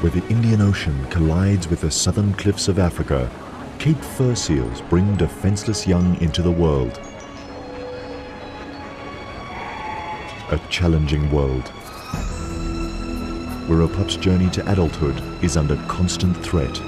Where the Indian Ocean collides with the southern cliffs of Africa, Cape fur seals bring defenseless young into the world. A challenging world, where a pup's journey to adulthood is under constant threat.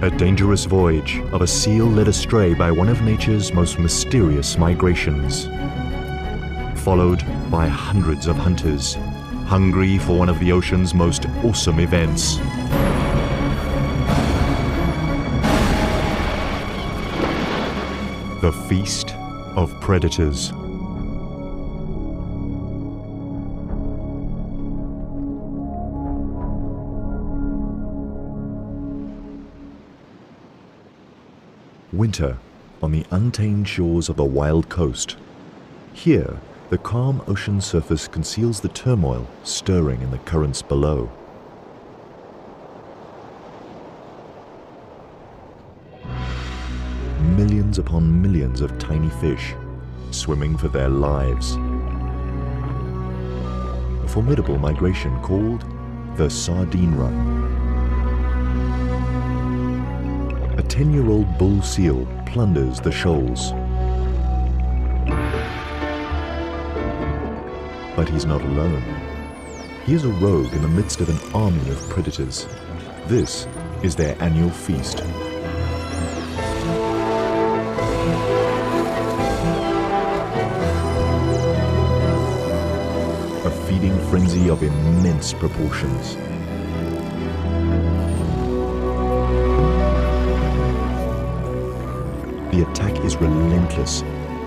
A dangerous voyage of a seal led astray by one of nature's most mysterious migrations. Followed by hundreds of hunters, hungry for one of the ocean's most awesome events. The Feast of Predators. Winter on the untamed shores of the wild coast. Here, the calm ocean surface conceals the turmoil stirring in the currents below. Millions upon millions of tiny fish swimming for their lives. A formidable migration called the Sardine Run. A 10-year-old bull seal plunders the shoals. But he's not alone. He is a rogue in the midst of an army of predators. This is their annual feast. A feeding frenzy of immense proportions. The attack is relentless,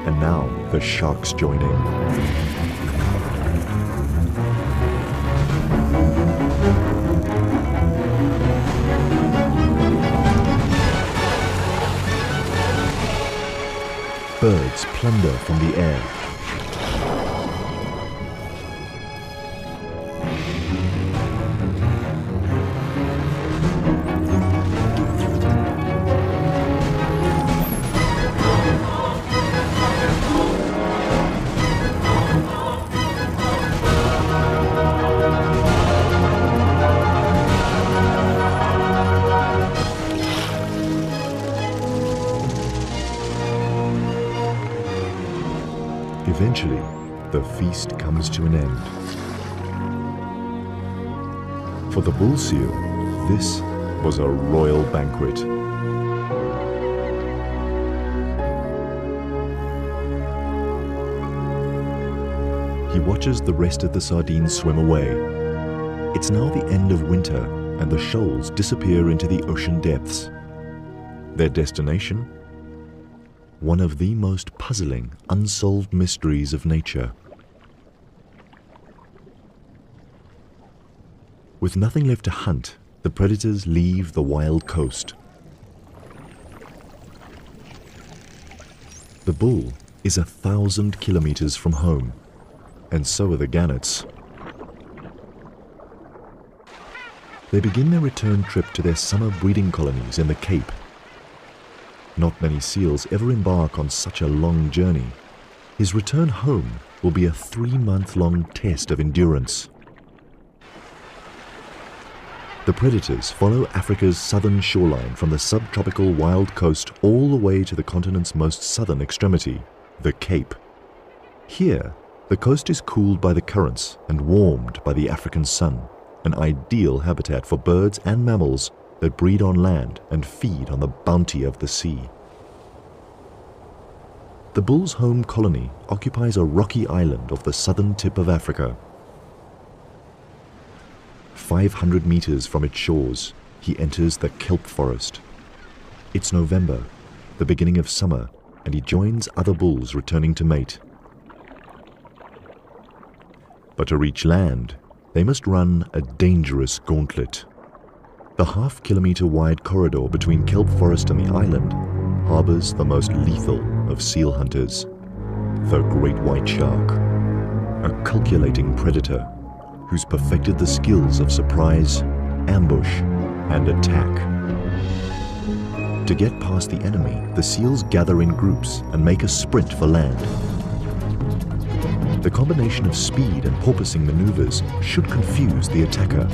and now the sharks join in. Birds plunder from the air. Eventually, the feast comes to an end. For the bull seal, this was a royal banquet. He watches the rest of the sardines swim away. It's now the end of winter, and the shoals disappear into the ocean depths. Their destination? One of the most puzzling, unsolved mysteries of nature. With nothing left to hunt, the predators leave the wild coast. The bull is 1,000 kilometers from home, and so are the gannets. They begin their return trip to their summer breeding colonies in the Cape. Not many seals ever embark on such a long journey. His return home will be a 3-month-long test of endurance. The predators follow Africa's southern shoreline from the subtropical wild coast all the way to the continent's most southern extremity, the Cape. Here, the coast is cooled by the currents and warmed by the African sun, an ideal habitat for birds and mammals that breed on land and feed on the bounty of the sea. The bull's home colony occupies a rocky island off the southern tip of Africa. 500 meters from its shores, he enters the kelp forest. It's November, the beginning of summer, and he joins other bulls returning to mate. But to reach land, they must run a dangerous gauntlet. The half-kilometer-wide corridor between kelp forest and the island harbors the most lethal of seal hunters, the great white shark, a calculating predator who's perfected the skills of surprise, ambush, and attack. To get past the enemy, the seals gather in groups and make a sprint for land. The combination of speed and porpoising maneuvers should confuse the attacker.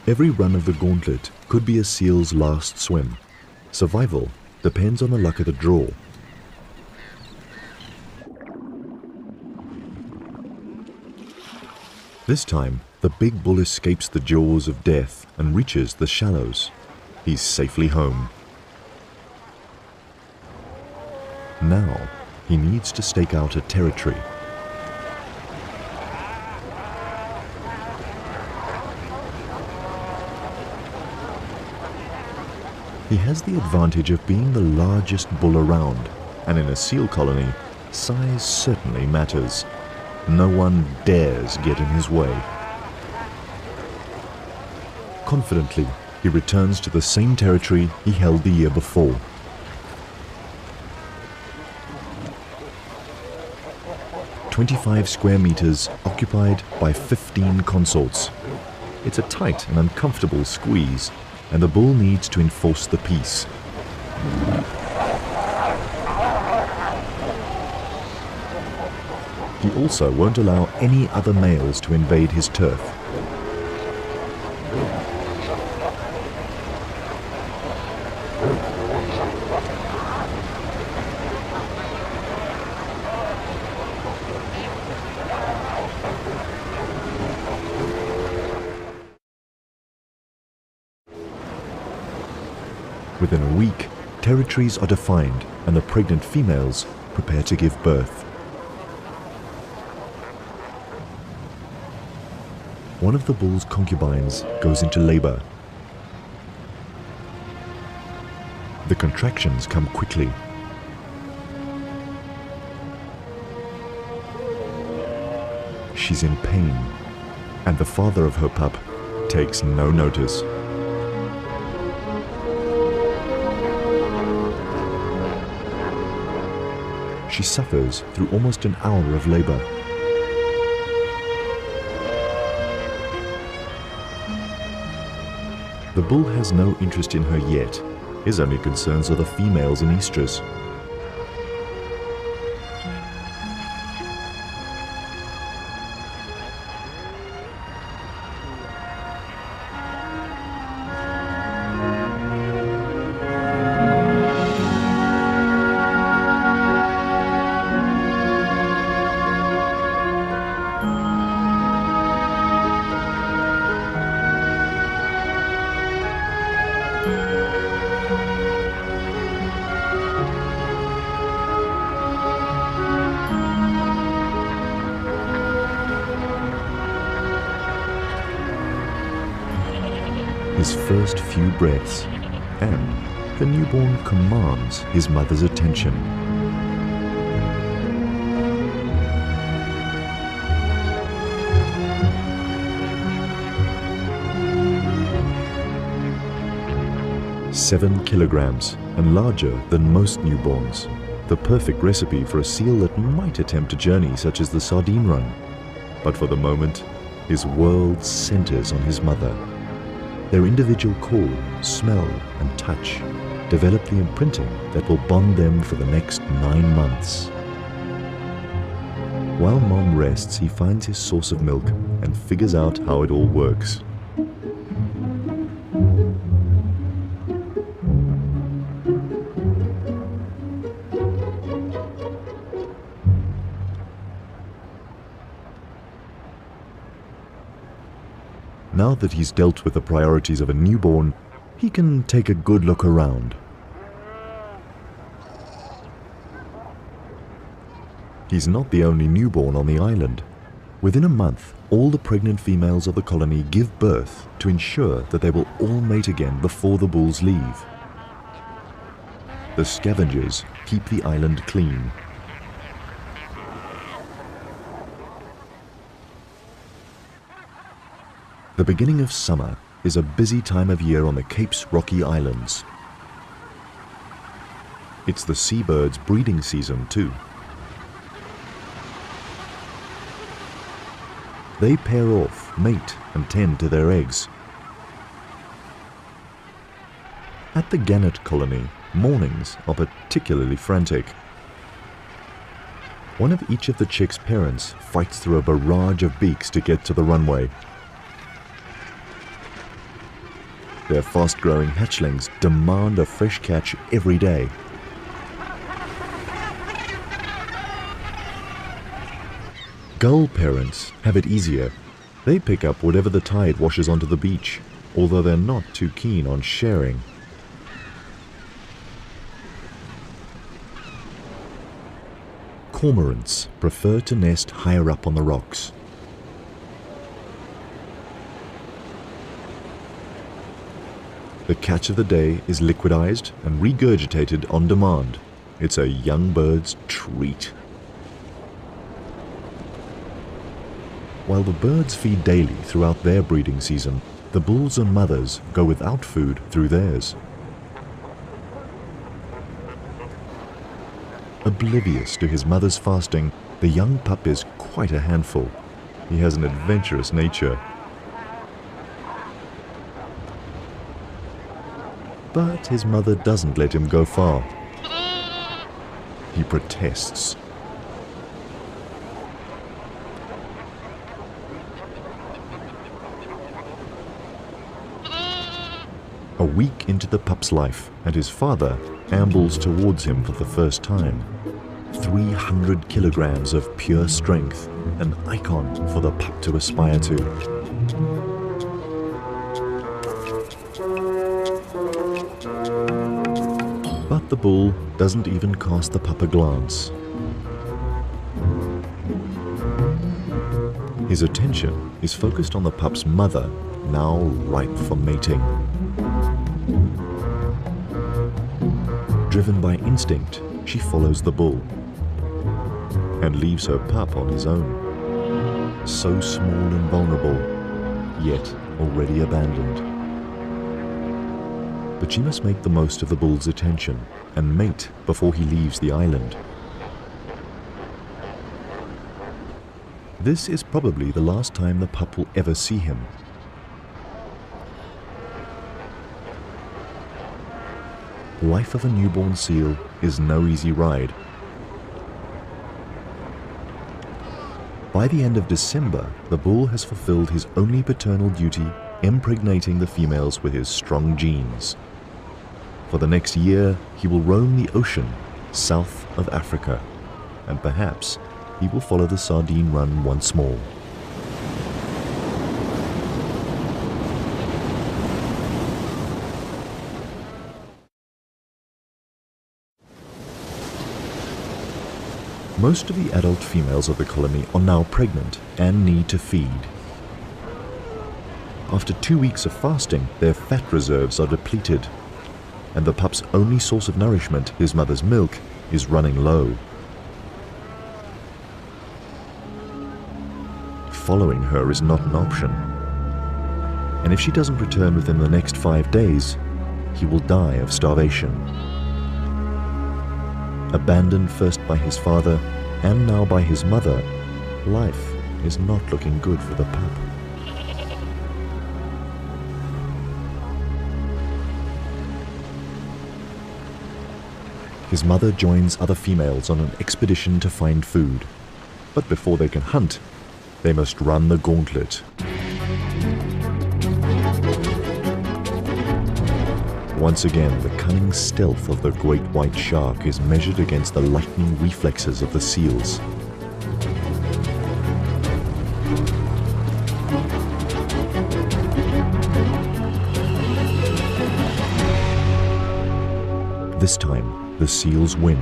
Every run of the gauntlet could be a seal's last swim. Survival depends on the luck of the draw. This time, the big bull escapes the jaws of death and reaches the shallows. He's safely home. Now, he needs to stake out a territory. He has the advantage of being the largest bull around, and in a seal colony, size certainly matters. No one dares get in his way. Confidently, he returns to the same territory he held the year before. "25 square meters occupied by 15 consorts. It's a tight and uncomfortable squeeze, and the bull needs to enforce the peace. He also won't allow any other males to invade his turf. Within a week, territories are defined and the pregnant females prepare to give birth. One of the bull's concubines goes into labor. The contractions come quickly. She's in pain, and the father of her pup takes no notice. She suffers through almost an hour of labor. The bull has no interest in her yet. His only concerns are the females in estrus. His first few breaths, and the newborn commands his mother's attention. "7 kilograms and larger than most newborns. The perfect recipe for a seal that might attempt a journey such as the Sardine Run. But for the moment, his world centers on his mother. Their individual call, smell, and touch develop the imprinting that will bond them for the next 9 months. While Mom rests, he finds his source of milk and figures out how it all works. Now that he's dealt with the priorities of a newborn, he can take a good look around. He's not the only newborn on the island. Within a month, all the pregnant females of the colony give birth to ensure that they will all mate again before the bulls leave. The scavengers keep the island clean. 'T The beginning of summer is a busy time of year on the Cape's rocky islands. It's the seabirds' breeding season too. They pair off, mate, and tend to their eggs. At the gannet colony, mornings are particularly frantic. One of each of the chicks' parents fights through a barrage of beaks to get to the runway. Their fast-growing hatchlings demand a fresh catch every day. Gull parents have it easier. They pick up whatever the tide washes onto the beach, although they're not too keen on sharing. Cormorants prefer to nest higher up on the rocks. The catch of the day is liquidized and regurgitated on demand. It's a young bird's treat. While the birds feed daily throughout their breeding season, the bulls and mothers go without food through theirs. Oblivious to his mother's fasting, the young pup is quite a handful. He has an adventurous nature. But his mother doesn't let him go far. He protests. A week into the pup's life, and his father ambles towards him for the first time. 300 kilograms of pure strength, an icon for the pup to aspire to. But the bull doesn't even cast the pup a glance. His attention is focused on the pup's mother, now ripe for mating. Driven by instinct, she follows the bull and leaves her pup on his own. So small and vulnerable, yet already abandoned. But she must make the most of the bull's attention and mate before he leaves the island. This is probably the last time the pup will ever see him. Life of a newborn seal is no easy ride. By the end of December, the bull has fulfilled his only paternal duty, impregnating the females with his strong genes. For the next year, he will roam the ocean south of Africa, and perhaps he will follow the sardine run once more. Most of the adult females of the colony are now pregnant and need to feed. After 2 weeks of fasting, their fat reserves are depleted, and the pup's only source of nourishment, his mother's milk, is running low. Following her is not an option, and if she doesn't return within the next 5 days, he will die of starvation. Abandoned first by his father and now by his mother, life is not looking good for the pup. His mother joins other females on an expedition to find food, but before they can hunt, they must run the gauntlet. Once again, the cunning stealth of the great white shark is measured against the lightning reflexes of the seals. This time, the seals win.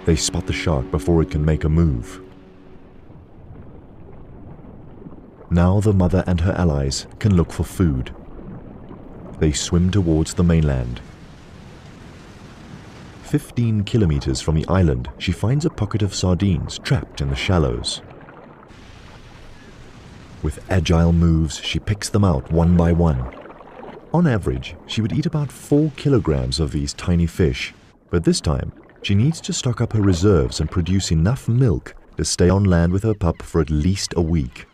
They spot the shark before it can make a move. Now the mother and her allies can look for food. They swim towards the mainland. 15 kilometers from the island, she finds a pocket of sardines trapped in the shallows. With agile moves, she picks them out one by one. On average, she would eat about 4 kilograms of these tiny fish, but this time, she needs to stock up her reserves and produce enough milk to stay on land with her pup for at least a week.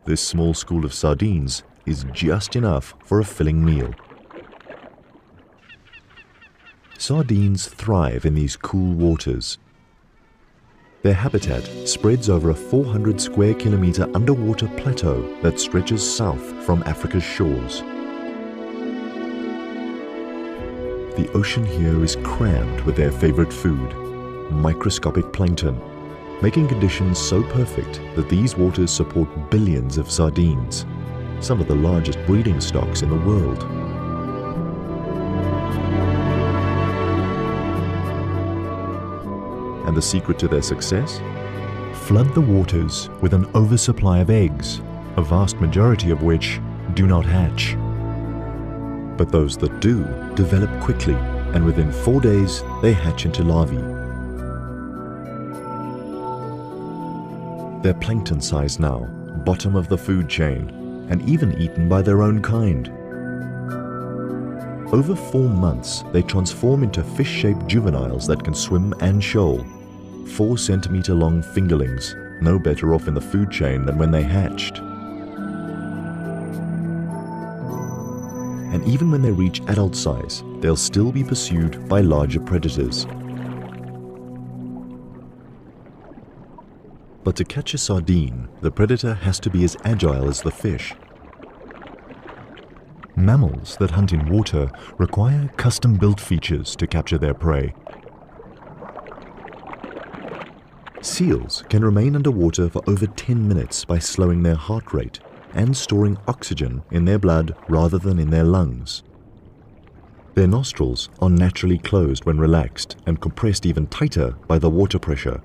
This small school of sardines is just enough for a filling meal. Sardines thrive in these cool waters. Their habitat spreads over a 400 square kilometer underwater plateau that stretches south from Africa's shores. The ocean here is crammed with their favorite food, microscopic plankton, making conditions so perfect that these waters support billions of sardines, some of the largest breeding stocks in the world. And the secret to their success? Flood the waters with an oversupply of eggs, a vast majority of which do not hatch. But those that do develop quickly, and within 4 days they hatch into larvae. They're plankton size now, bottom of the food chain, and even eaten by their own kind. Over 4 months, they transform into fish-shaped juveniles that can swim and shoal. 4 centimeter long fingerlings, no better off in the food chain than when they hatched. And even when they reach adult size, they'll still be pursued by larger predators. But to catch a sardine, the predator has to be as agile as the fish. Mammals that hunt in water require custom-built features to capture their prey. Seals can remain underwater for over 10 minutes by slowing their heart rate and storing oxygen in their blood rather than in their lungs. Their nostrils are naturally closed when relaxed and compressed even tighter by the water pressure.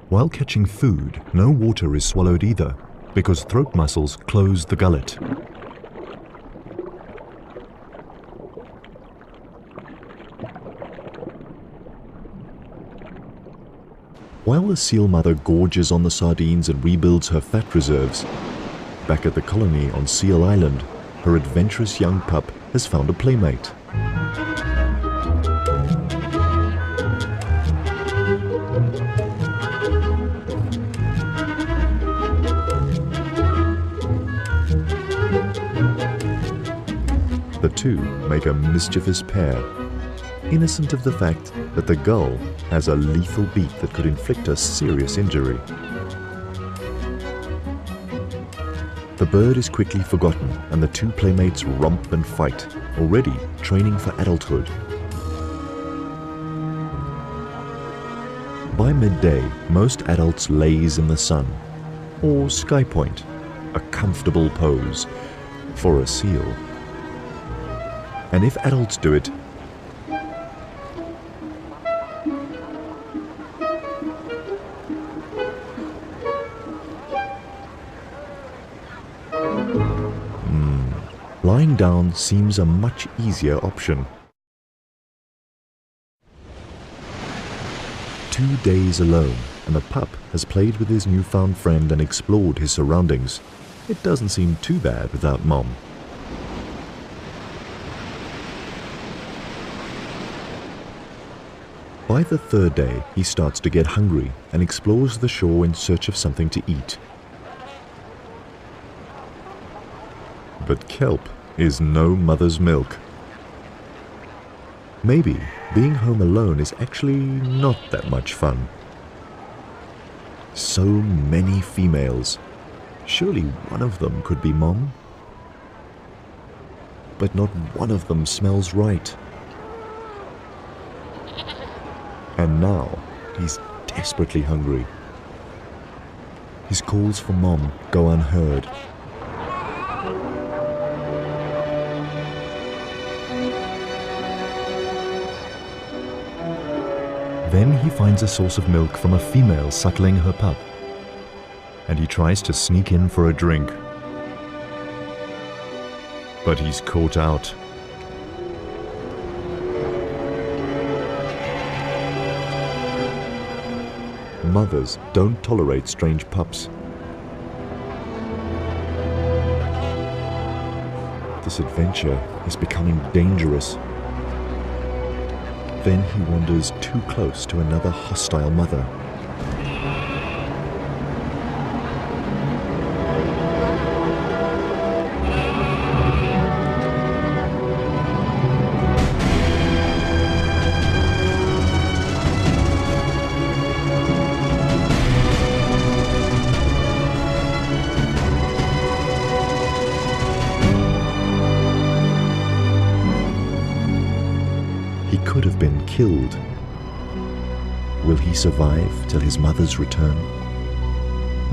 While catching food, no water is swallowed either, because throat muscles close the gullet. While the seal mother gorges on the sardines and rebuilds her fat reserves, back at the colony on Seal Island, her adventurous young pup has found a playmate. The two make a mischievous pair, innocent of the fact that the gull has a lethal beak that could inflict a serious injury. The bird is quickly forgotten and the two playmates romp and fight, already training for adulthood. By midday, most adults laze in the sun, or sky point, a comfortable pose for a seal. And if adults do it, lying down seems a much easier option. 2 days alone, and the pup has played with his newfound friend and explored his surroundings. It doesn't seem too bad without Mom. By the 3rd day, he starts to get hungry and explores the shore in search of something to eat. But kelp is no mother's milk. Maybe being home alone is actually not that much fun. So many females. Surely one of them could be Mom. But not one of them smells right. And now he's desperately hungry. His calls for Mom go unheard. Then he finds a source of milk from a female suckling her pup, and he tries to sneak in for a drink. But he's caught out. mothers don't tolerate strange pups. This adventure is becoming dangerous. Then he wanders too close to another hostile mother. He could have been killed. Will he survive till his mother's return?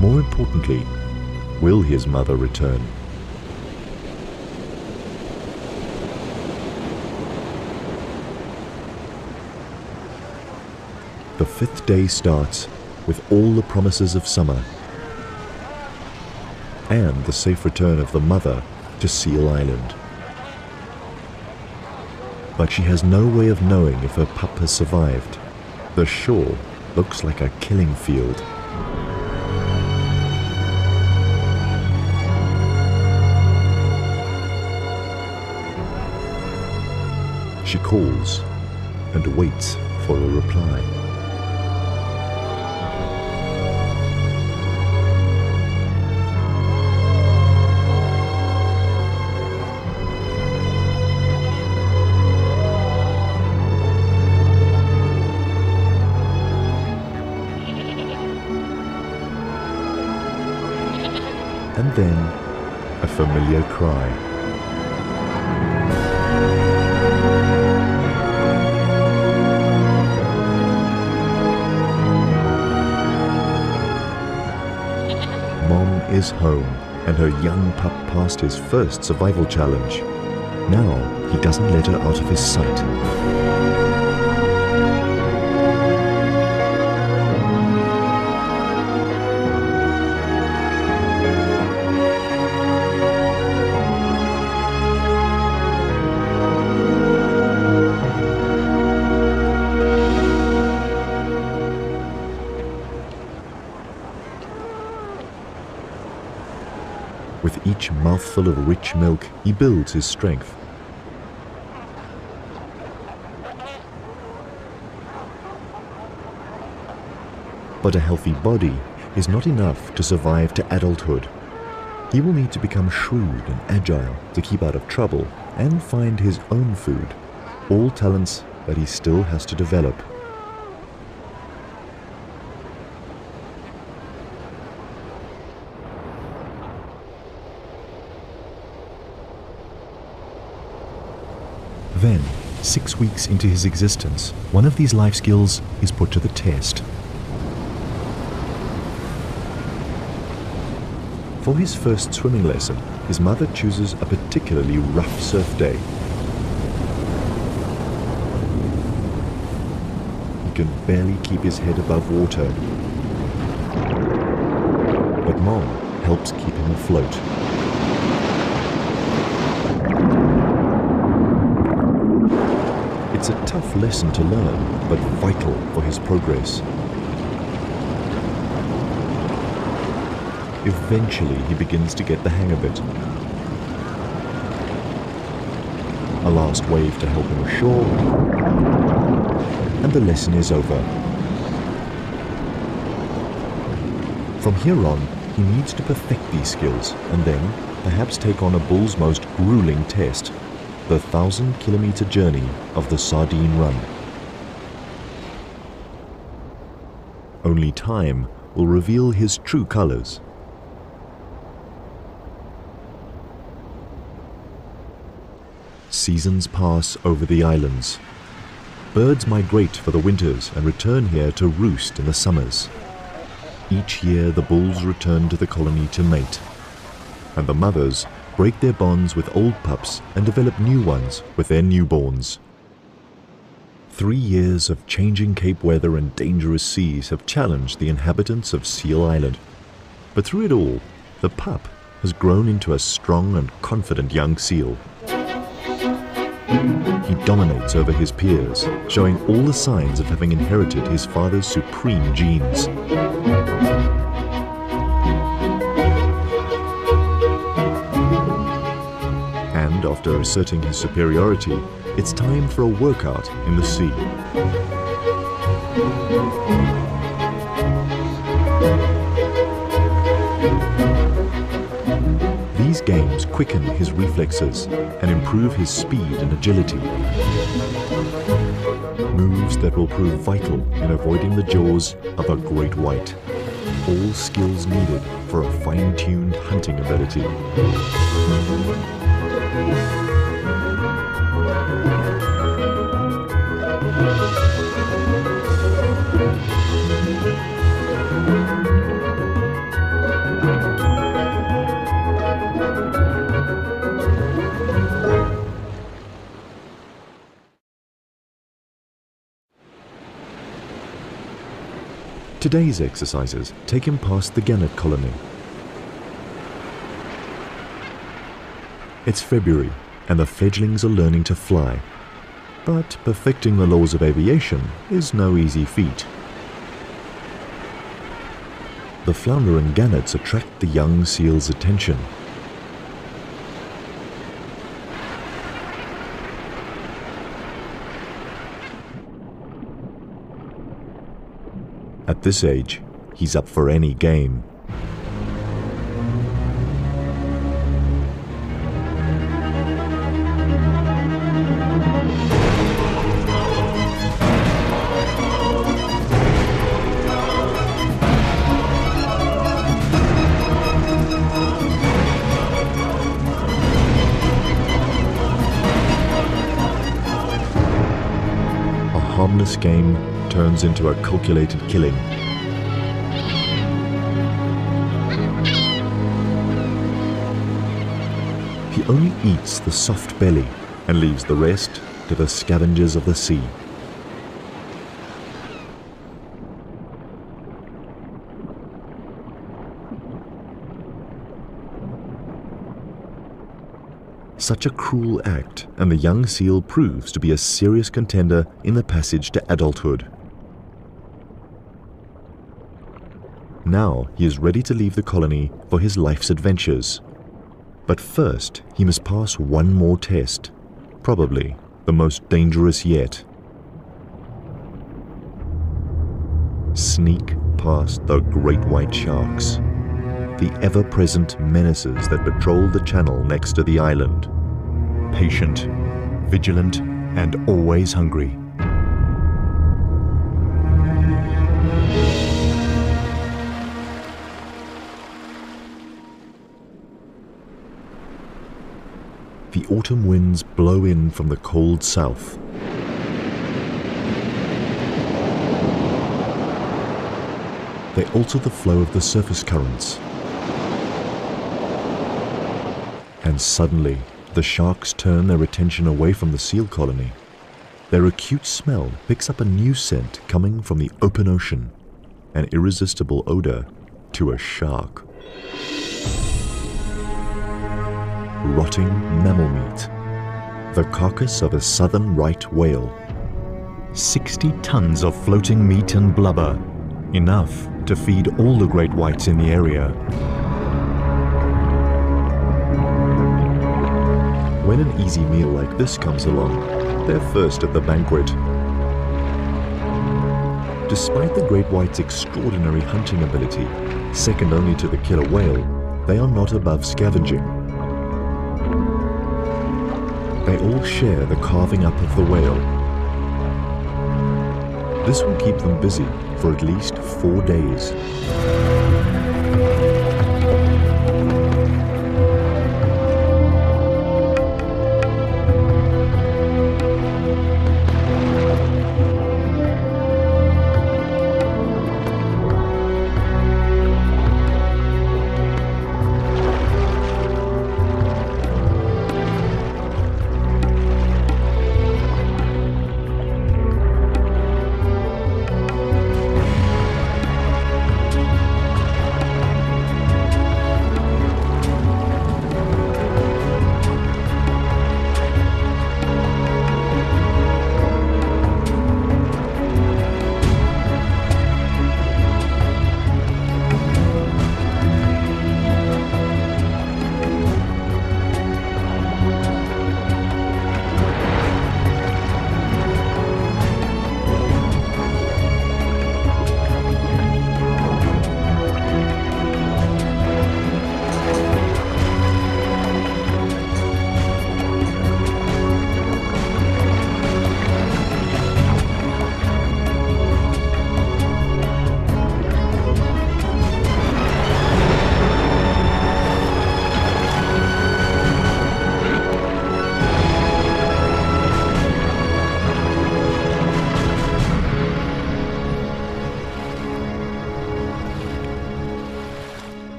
More importantly, will his mother return? The 5th day starts with all the promises of summer and the safe return of the mother to Seal Island. But she has no way of knowing if her pup has survived. The shore looks like a killing field. She calls and waits for a reply. And then, a familiar cry. Mom is home, and her young pup passed his first survival challenge. Now, he doesn't let her out of his sight. With each mouthful of rich milk, he builds his strength. But a healthy body is not enough to survive to adulthood. He will need to become shrewd and agile to keep out of trouble and find his own food, all talents that he still has to develop. Then, 6 weeks into his existence, one of these life skills is put to the test. For his first swimming lesson, his mother chooses a particularly rough surf day. He can barely keep his head above water, but Mom helps keep him afloat. It's a tough lesson to learn, but vital for his progress. Eventually, he begins to get the hang of it. A last wave to help him ashore, and the lesson is over. From here on, he needs to perfect these skills, and then perhaps take on a bull's most grueling test, the 1,000-kilometer journey of the Sardine Run. Only time will reveal his true colors. Seasons pass over the islands. Birds migrate for the winters and return here to roost in the summers. Each year the bulls return to the colony to mate, and the mothers break their bonds with old pups and develop new ones with their newborns. 3 years of changing Cape weather and dangerous seas have challenged the inhabitants of Seal Island. But through it all, the pup has grown into a strong and confident young seal. He dominates over his peers, showing all the signs of having inherited his father's supreme genes. And after asserting his superiority, it's time for a workout in the sea. These games quicken his reflexes and improve his speed and agility. Moves that will prove vital in avoiding the jaws of a great white. All skills needed for a fine-tuned hunting ability. Today's exercises take him past the gannet colony. It's February and the fledglings are learning to fly. But perfecting the laws of aviation is no easy feat. The flounder and gannets attract the young seal's attention. At this age, he's up for any game. A harmless game turns into a calculated killing. He only eats the soft belly and leaves the rest to the scavengers of the sea. Such a cruel act, and the young seal proves to be a serious contender in the passage to adulthood. Now he is ready to leave the colony for his life's adventures. But first, he must pass one more test, probably the most dangerous yet. Sneak past the great white sharks, the ever-present menaces that patrol the channel next to the island. Patient, vigilant, and always hungry. The autumn winds blow in from the cold south. They alter the flow of the surface currents. And suddenly, the sharks turn their attention away from the seal colony. Their acute smell picks up a new scent coming from the open ocean, an irresistible odor to a shark. Rotting mammal meat, the carcass of a southern right whale. 60 tons of floating meat and blubber, enough to feed all the great whites in the area. When an easy meal like this comes along, they're first at the banquet. Despite the great white's extraordinary hunting ability, second only to the killer whale, they are not above scavenging. They all share the carving up of the whale. This will keep them busy for at least 4 days.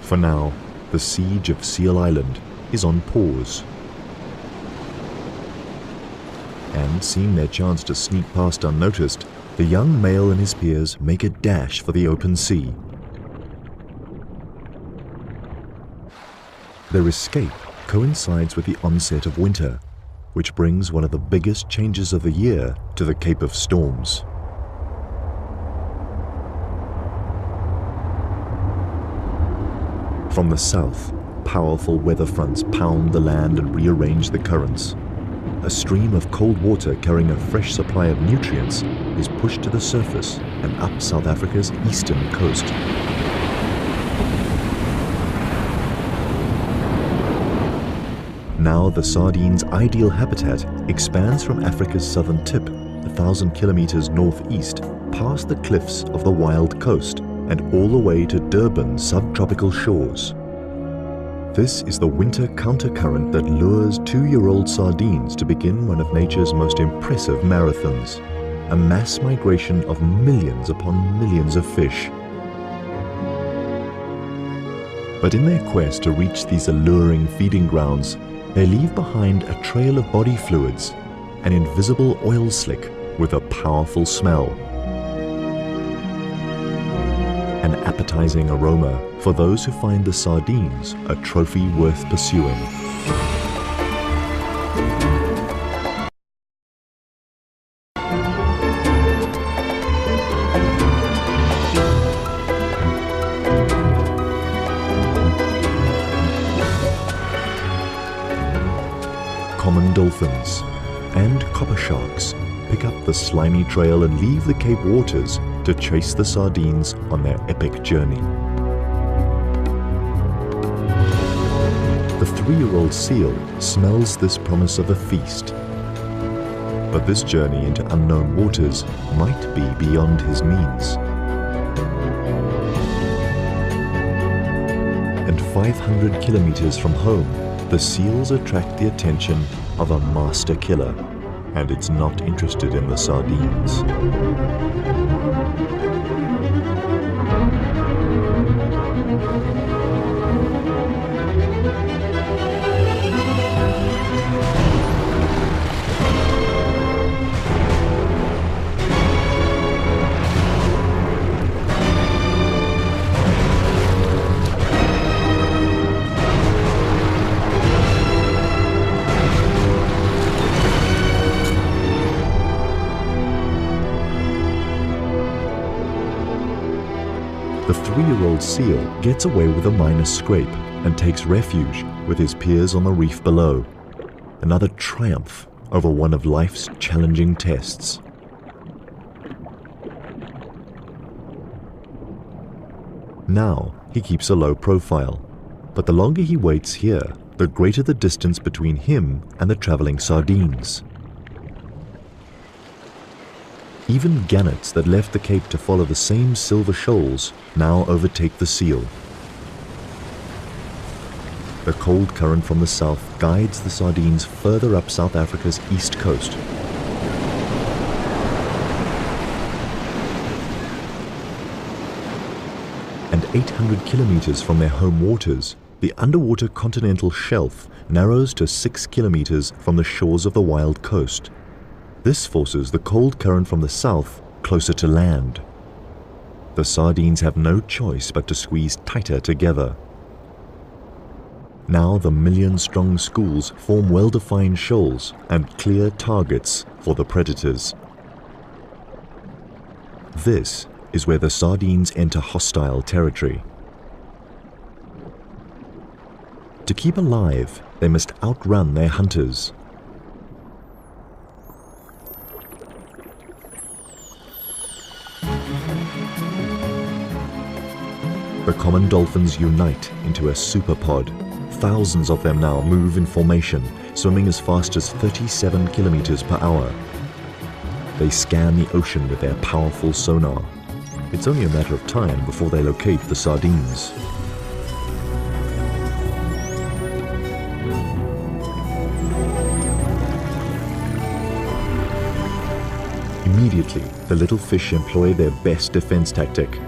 For now, the siege of Seal Island is on pause. And seeing their chance to sneak past unnoticed, the young male and his peers make a dash for the open sea. Their escape coincides with the onset of winter, which brings one of the biggest changes of the year to the Cape of Storms. From the south, powerful weather fronts pound the land and rearrange the currents. A stream of cold water carrying a fresh supply of nutrients is pushed to the surface and up South Africa's eastern coast. Now the sardine's ideal habitat expands from Africa's southern tip, 1,000 kilometers northeast, past the cliffs of the wild coast and all the way to Durban's subtropical shores. This is the winter countercurrent that lures 2-year-old sardines to begin one of nature's most impressive marathons, a mass migration of millions upon millions of fish. But in their quest to reach these alluring feeding grounds, they leave behind a trail of body fluids, an invisible oil slick with a powerful smell. An appetizing aroma for those who find the sardines a trophy worth pursuing. Common dolphins and copper sharks pick up the slimy trail and leave the Cape waters to chase the sardines on their epic journey. The 3-year-old seal smells this promise of a feast. But this journey into unknown waters might be beyond his means. And 500 kilometers from home, the seals attract the attention of a master killer, and it's not interested in the sardines. The 3-year-old seal gets away with a minor scrape and takes refuge with his peers on the reef below. Another triumph over one of life's challenging tests. Now he keeps a low profile, but the longer he waits here, the greater the distance between him and the traveling sardines. Even gannets that left the Cape to follow the same silver shoals now overtake the seal. The cold current from the south guides the sardines further up South Africa's east coast. And 800 kilometers from their home waters, the underwater continental shelf narrows to 6 kilometers from the shores of the wild coast. This forces the cold current from the south closer to land. The sardines have no choice but to squeeze tighter together. Now the million-strong schools form well-defined shoals and clear targets for the predators. This is where the sardines enter hostile territory. To keep alive, they must outrun their hunters. The common dolphins unite into a superpod. Thousands of them now move in formation, swimming as fast as 37 kilometers per hour. They scan the ocean with their powerful sonar. It's only a matter of time before they locate the sardines. Immediately, the little fish employ their best defense tactic: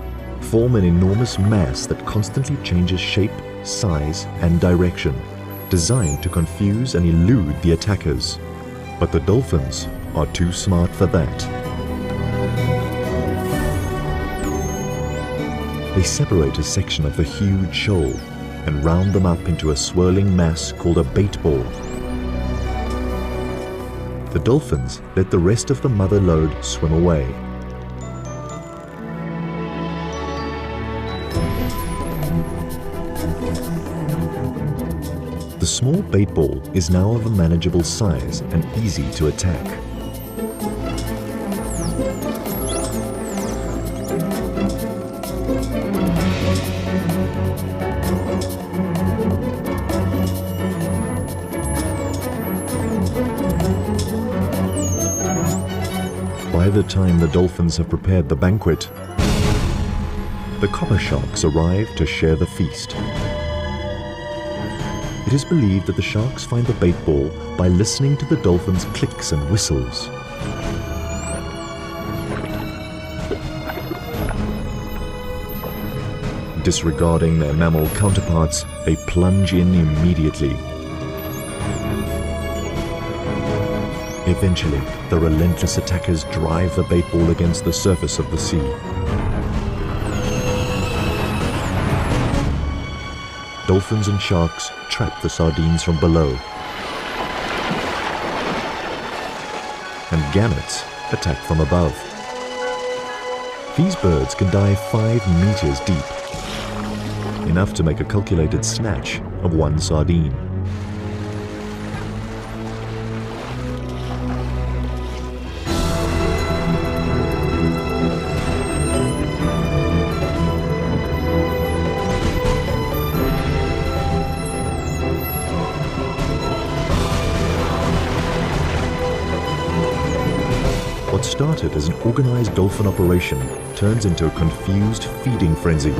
form an enormous mass that constantly changes shape, size, and direction, designed to confuse and elude the attackers. But the dolphins are too smart for that. They separate a section of the huge shoal and round them up into a swirling mass called a bait ball. The dolphins let the rest of the mother load swim away. The small bait ball is now of a manageable size and easy to attack. By the time the dolphins have prepared the banquet, the copper sharks arrive to share the feast. It is believed that the sharks find the bait ball by listening to the dolphins' clicks and whistles. Disregarding their mammal counterparts, they plunge in immediately. Eventually, the relentless attackers drive the bait ball against the surface of the sea. Dolphins and sharks trap the sardines from below, and gannets attack from above. These birds can dive 5 meters deep, enough to make a calculated snatch of one sardine. What started as an organized dolphin operation turns into a confused feeding frenzy.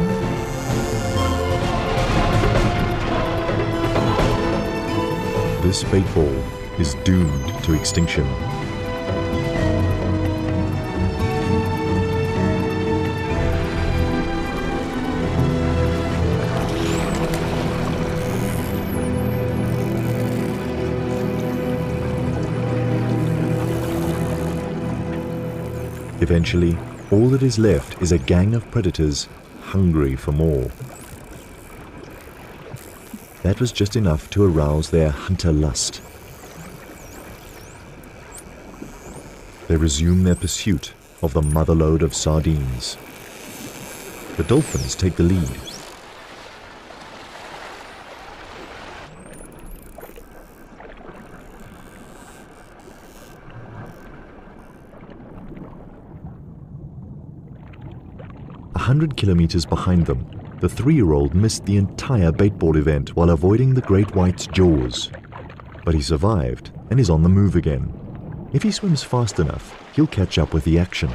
This bait ball is doomed to extinction. Eventually, all that is left is a gang of predators hungry for more. That was just enough to arouse their hunter lust. They resume their pursuit of the motherlode of sardines. The dolphins take the lead. A 100 kilometers behind them, the 3-year-old missed the entire baitball event while avoiding the great white's jaws. But he survived and is on the move again. If he swims fast enough, he'll catch up with the action.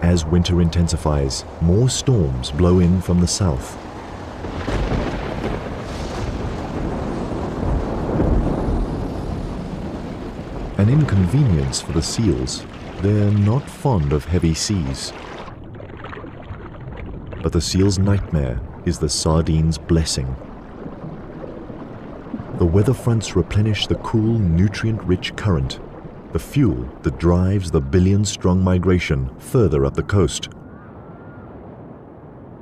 As winter intensifies, more storms blow in from the south. An inconvenience for the seals. They're not fond of heavy seas. But the seal's nightmare is the sardine's blessing. The weather fronts replenish the cool, nutrient-rich current, the fuel that drives the billion-strong migration further up the coast.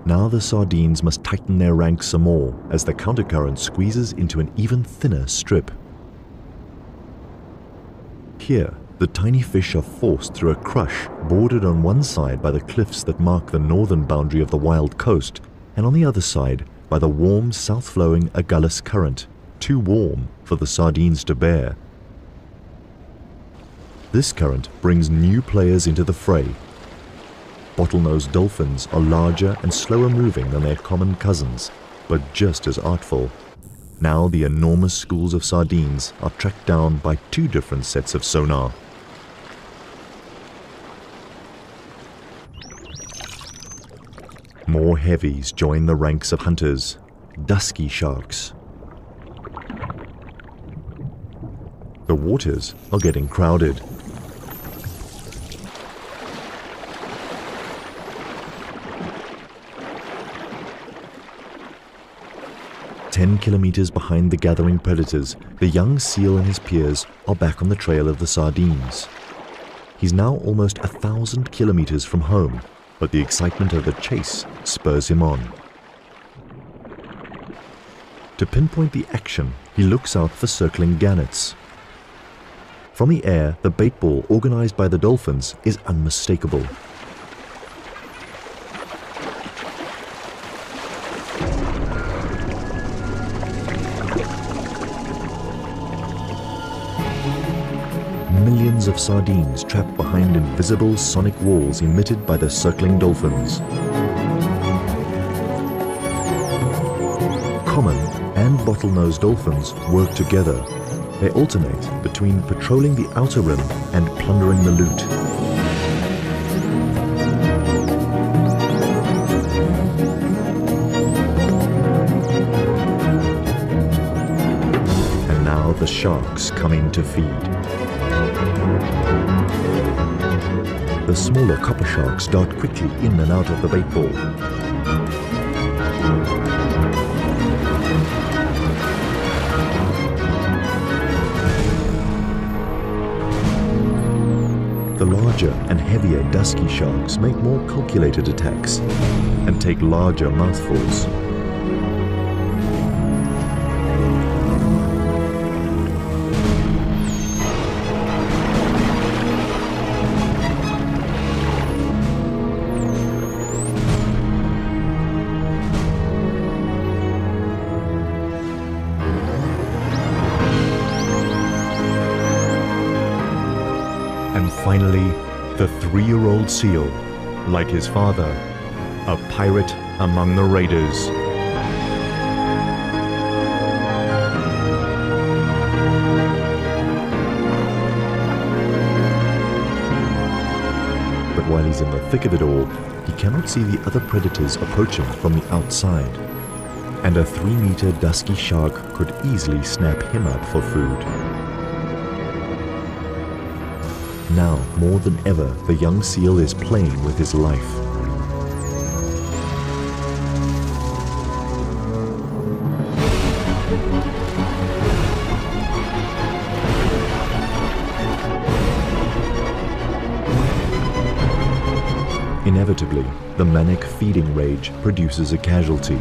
Now the sardines must tighten their ranks some more as the countercurrent squeezes into an even thinner strip. Here, the tiny fish are forced through a crush bordered on one side by the cliffs that mark the northern boundary of the wild coast, and on the other side by the warm south-flowing Agulhas current, too warm for the sardines to bear. This current brings new players into the fray. Bottlenose dolphins are larger and slower moving than their common cousins, but just as artful. Now the enormous schools of sardines are tracked down by 2 different sets of sonar. More heavies join the ranks of hunters, dusky sharks. The The waters are getting crowded. Ten kilometers behind the gathering predators, the young seal and his peers are back on the trail of the sardines. He's now almost 1,000 kilometers from home, but the excitement of the chase spurs him on. To pinpoint the action, he looks out for circling gannets. From the air, the bait ball organized by the dolphins is unmistakable. Millions of sardines trapped behind invisible sonic walls emitted by the circling dolphins. Common and bottlenose dolphins work together. They alternate between patrolling the outer rim and plundering the loot. And now the sharks come in to feed. The smaller copper sharks dart quickly in and out of the bait ball. The larger and heavier dusky sharks make more calculated attacks and take larger mouthfuls. And finally, the 3-year-old seal, like his father, a pirate among the raiders. But while he's in the thick of it all, he cannot see the other predators approaching from the outside. And a 3-meter dusky shark could easily snap him up for food. Now, more than ever, the young seal is playing with his life. Inevitably, the manic feeding rage produces a casualty.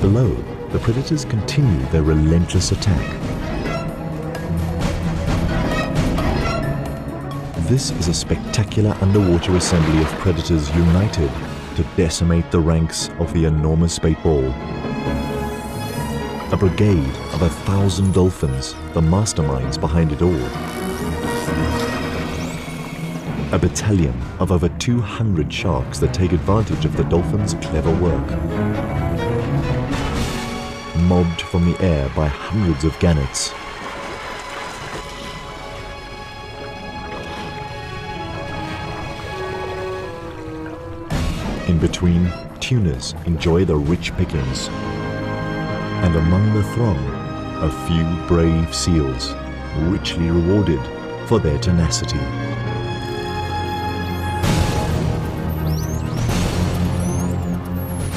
Below, the predators continue their relentless attack. This is a spectacular underwater assembly of predators united to decimate the ranks of the enormous bait ball. A brigade of 1,000 dolphins, the masterminds behind it all. A battalion of over 200 sharks that take advantage of the dolphins' clever work. Mobbed from the air by hundreds of gannets. In between, tunas enjoy the rich pickings. And among the throng, a few brave seals, richly rewarded for their tenacity.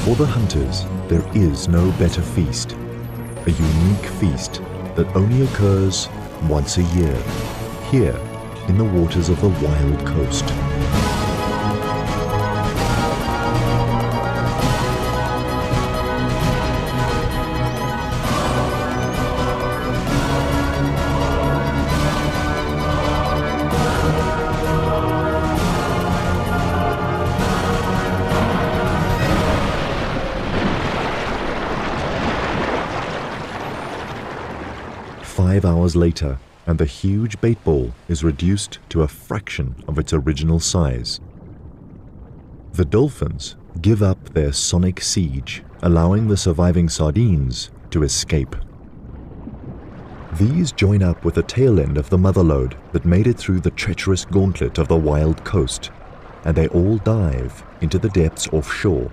For the hunters, there is no better feast, a unique feast that only occurs once a year, here in the waters of the Wild Coast. Five hours later, and the huge bait ball is reduced to a fraction of its original size. The dolphins give up their sonic siege, allowing the surviving sardines to escape. These join up with the tail end of the mother lode that made it through the treacherous gauntlet of the Wild Coast, and they all dive into the depths offshore.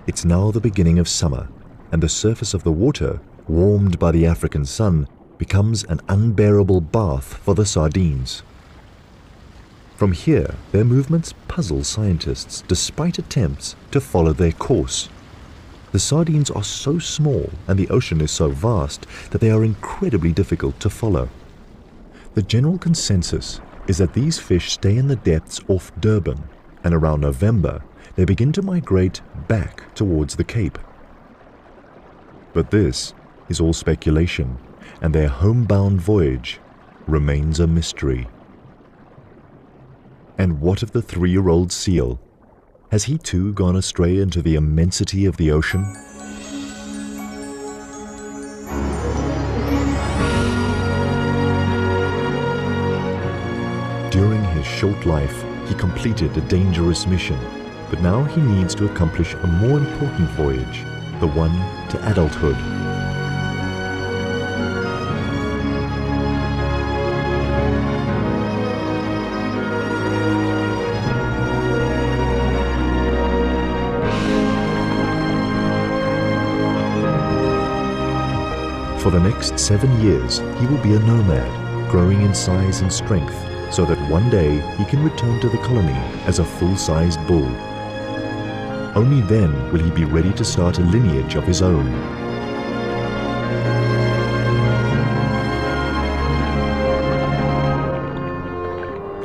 It's now the beginning of summer, and the surface of the water, warmed by the African sun, becomes an unbearable bath for the sardines. From here, their movements puzzle scientists despite attempts to follow their course. The sardines are so small and the ocean is so vast that they are incredibly difficult to follow. The general consensus is that these fish stay in the depths off Durban, and around November they begin to migrate back towards the Cape. But this is all speculation, and their homebound voyage remains a mystery. And what of the 3-year-old seal? Has he too gone astray into the immensity of the ocean? During his short life, he completed a dangerous mission, but now he needs to accomplish a more important voyage, the one to adulthood. For the next 7 years, he will be a nomad, growing in size and strength, so that one day he can return to the colony as a full-sized bull. Only then will he be ready to start a lineage of his own.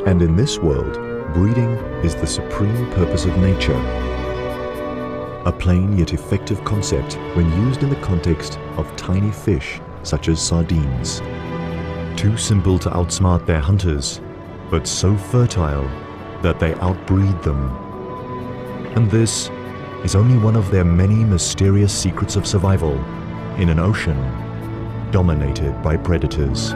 And in this world, breeding is the supreme purpose of nature. A plain yet effective concept when used in the context of tiny fish such as sardines. Too simple to outsmart their hunters, but so fertile that they outbreed them. And this is only one of their many mysterious secrets of survival in an ocean dominated by predators.